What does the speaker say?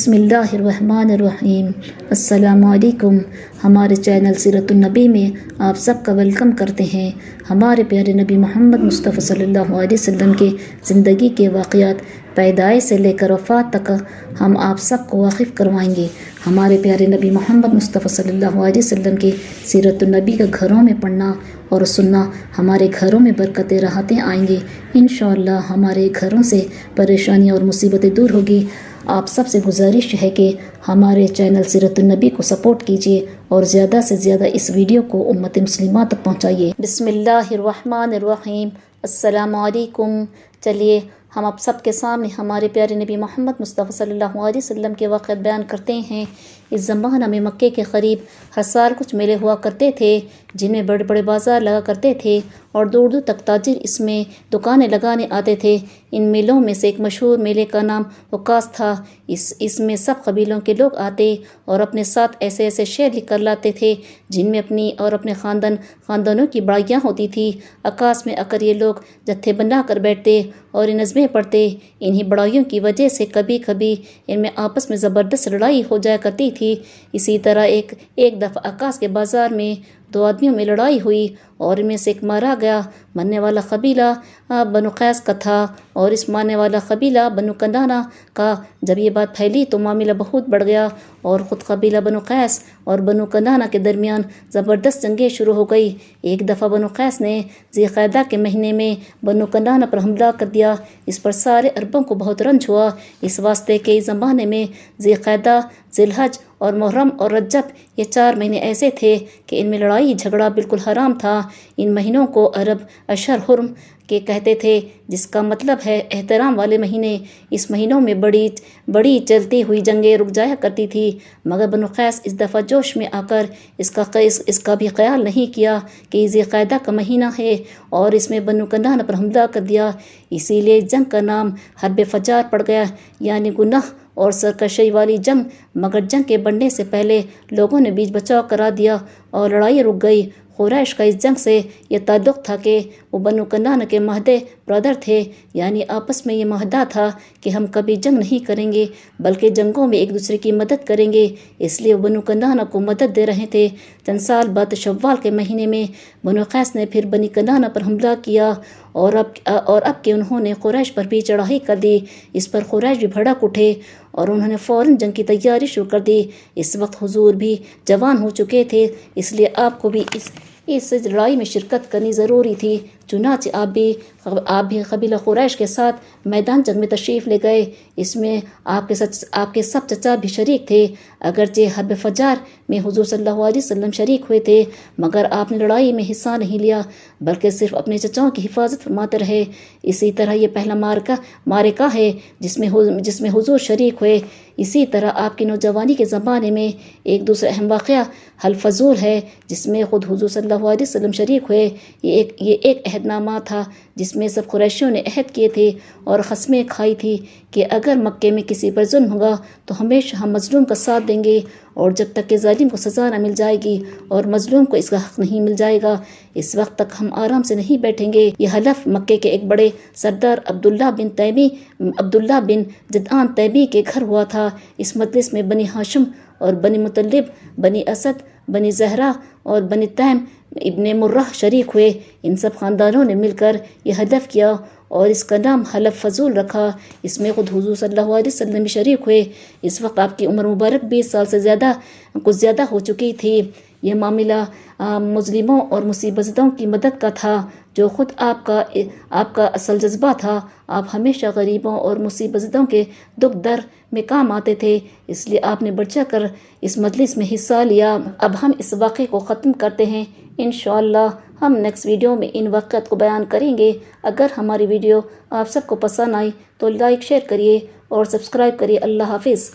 बिस्मिल्लाहिर्रहमानिर्रहीम। अस्सलामु अलैकुम। हमारे चैनल सीरतुन्नबी में आप सबका वेलकम करते हैं। हमारे प्यारे नबी मोहम्मद मुस्तफ़ा सल्लल्लाहु अलैहि वसल्लम के ज़िंदगी के वाक़यात पैदाइश से लेकर वफ़ात तक हम आप सबको वाकिफ़ करवाएंगे। हमारे प्यारे नबी मोहम्मद मुस्तफ़ा सल्लल्लाहु अलैहि वसल्लम के सीरतुन्नबी का घरों में पढ़ना और सुनना हमारे घरों में बरकतें राहतें आएंगे। इंशाअल्लाह हमारे घरों से परेशानियाँ और मुसीबतें दूर होगी। आप सबसे गुजारिश है कि हमारे चैनल सीरतुन्नबी को सपोर्ट कीजिए और ज़्यादा से ज़्यादा इस वीडियो को उम्मत मुस्लिमा तक पहुँचाइए। बिस्मिल्लाहिर्रहमानिर्रहीम। अस्सलामु अलैकुम। चलिए हम आप सबके सामने हमारे प्यारे नबी मोहम्मद मुस्तफ़ा सल्लल्लाहु अलैहि वसल्लम के वाक़यात बयान करते हैं। इस ज़माना में मक्के के करीब हर साल कुछ मेले हुआ करते थे जिनमें बड़े बड़े बाज़ार लगा करते थे और दूर दूर तक ताजिर इसमें दुकानें लगाने आते थे। इन मेलों में से एक मशहूर मेले का नाम उकास था। इसमें सब कबीलों के लोग आते और अपने साथ ऐसे ऐसे शेर लेकर लाते थे जिनमें अपनी और अपने ख़ानदानों की बड़ाइयाँ होती थी। आकाश में आकर ये लोग जत्थे बना कर बैठते और इन नज़में पढ़ते। इन्हीं बड़ाइयों की वजह से कभी कभी इनमें आपस में ज़बरदस्त लड़ाई हो जाया करती थी। इसी तरह एक दफ़ा आकाश के बाज़ार में दो आदमियों में लड़ाई हुई और इनमें से एक मारा गया। मरने वाला कबीला बनु कैस का था और इस मारने वाला कबीला बनु कनाना का। जब ये बात फैली तो मामला बहुत बढ़ गया और ख़ुद कबीला बनु कैस और बनु कनाना के दरमियान ज़बरदस्त जंगें शुरू हो गई। एक दफ़ा बनु कैस ने ज़िलक़ादा के महीने में बनु कनाना पर हमला कर दिया। इस पर सारे अरबों को बहुत रंज हुआ। इस वास्ते के इस ज़माने में ज़िलक़ादा, ज़िलहज और मुहर्रम और रजब ये 4 महीने ऐसे थे कि इनमें लड़ाई झगड़ा बिल्कुल हराम था। इन महीनों को अरब अशहर हुर्म के कहते थे जिसका मतलब है एहतराम वाले महीने। इस महीनों में बड़ी चलती हुई जंगें रुक जाया करती थी, मगर बनु कैस इस दफ़ा जोश में आकर इसका भी ख्याल नहीं किया कि ज़िलक़ादा का महीना है और इसमें बनु कनाना पर हमला कर दिया। इसीलिए जंग का नाम हर्ब फजार पड़ गया, यानी गुनाह और सरकशी वाली जंग। मगर जंग के बढ़ने से पहले लोगों ने बीच बचाव करा दिया और लड़ाई रुक गई। कुरैश का इस जंग से ये ताल्लुक़ था कि वो बनु कनाना के महदे ब्रदर थे, यानी आपस में ये महदा था कि हम कभी जंग नहीं करेंगे बल्कि जंगों में एक दूसरे की मदद करेंगे। इसलिए वो बनु कनाना को मदद दे रहे थे। चंद साल बाद शव्वाल के महीने में बनु कैस ने फिर बनी कनाना पर हमला किया और अब के उन्होंने कुरैश पर भी चढ़ाई कर दी। इस पर कुरैश भी भड़क उठे और उन्होंने फ़ौरन जंग की तैयारी शुरू कर दी। इस वक्त हुजूर भी जवान हो चुके थे, इसलिए आपको भी इस लड़ाई में शिरकत करनी ज़रूरी थी। चुनांचे आप भी कबीला कुरैश के साथ मैदान जंग में तशरीफ़ ले गए। इसमें आपके सब चचा भी शरीक थे। अगरचे हर्ब फजार में हुजूर सल्लल्लाहु अलैहि वसल्लम शरीक हुए थे, मगर आपने लड़ाई में हिस्सा नहीं लिया बल्कि सिर्फ अपने चचाओं की हिफाजत फरमाते रहे। इसी तरह ये पहला मारका है जिसमें हुजूर शरीक हुए। इसी तरह आपकी नौजवानी के ज़माने में एक दूसरा अहम वाक़या हल फजूल है जिसमें ख़ुद हुजूर सल्लल्लाहु अलैहि वसल्लम शरीक हुए। ये एक अहदनामा था जिसमें सब कुरैशियों ने अहद किए थे और क़स्में खाई थी कि अगर मक्के में किसी पर जुल्म होगा तो हमेशा हम मज़लूम का साथ देंगे और जब तक कि ज़ालिम को सज़ा न मिल जाएगी और मज़लूम को इसका हक़ नहीं मिल जाएगा इस वक्त तक हम आराम से नहीं बैठेंगे। यह हलफ मक्के के एक बड़े सरदार अब्दुल्ला बिन जदआन तैमी के घर हुआ था। इस मजलिस में बनी हाशिम और बनी मुतल्लिब, बनी असद, बनी ज़हरा और बनी तैम इब्ने मुर्रह शरीक हुए। इन सब ख़ानदानों ने मिलकर यह हलफ किया और इसका नाम हलफ फजूल रखा। इसमें ख़ुद हुजूर सल्लल्लाहु अलैहि वसल्लम भी शरीक हुए। इस वक्त आपकी उम्र मुबारक 20 साल से कुछ ज़्यादा हो चुकी थी। यह मामला मुस्लिमों और मुसीबतों की मदद का था जो ख़ुद आपका असल जज्बा था। आप हमेशा गरीबों और मुसीबतों के दुख दर में काम आते थे, इसलिए आपने बढ़ चढ़ कर इस मजलिस में हिस्सा लिया। अब हम इस वाक़े को ख़त्म करते हैं। इंशाअल्लाह हम नेक्स्ट वीडियो में इन वाक़यात को बयान करेंगे। अगर हमारी वीडियो आप सबको पसंद आई तो लाइक शेयर करिए और सब्सक्राइब करिए। अल्लाह हाफिज़।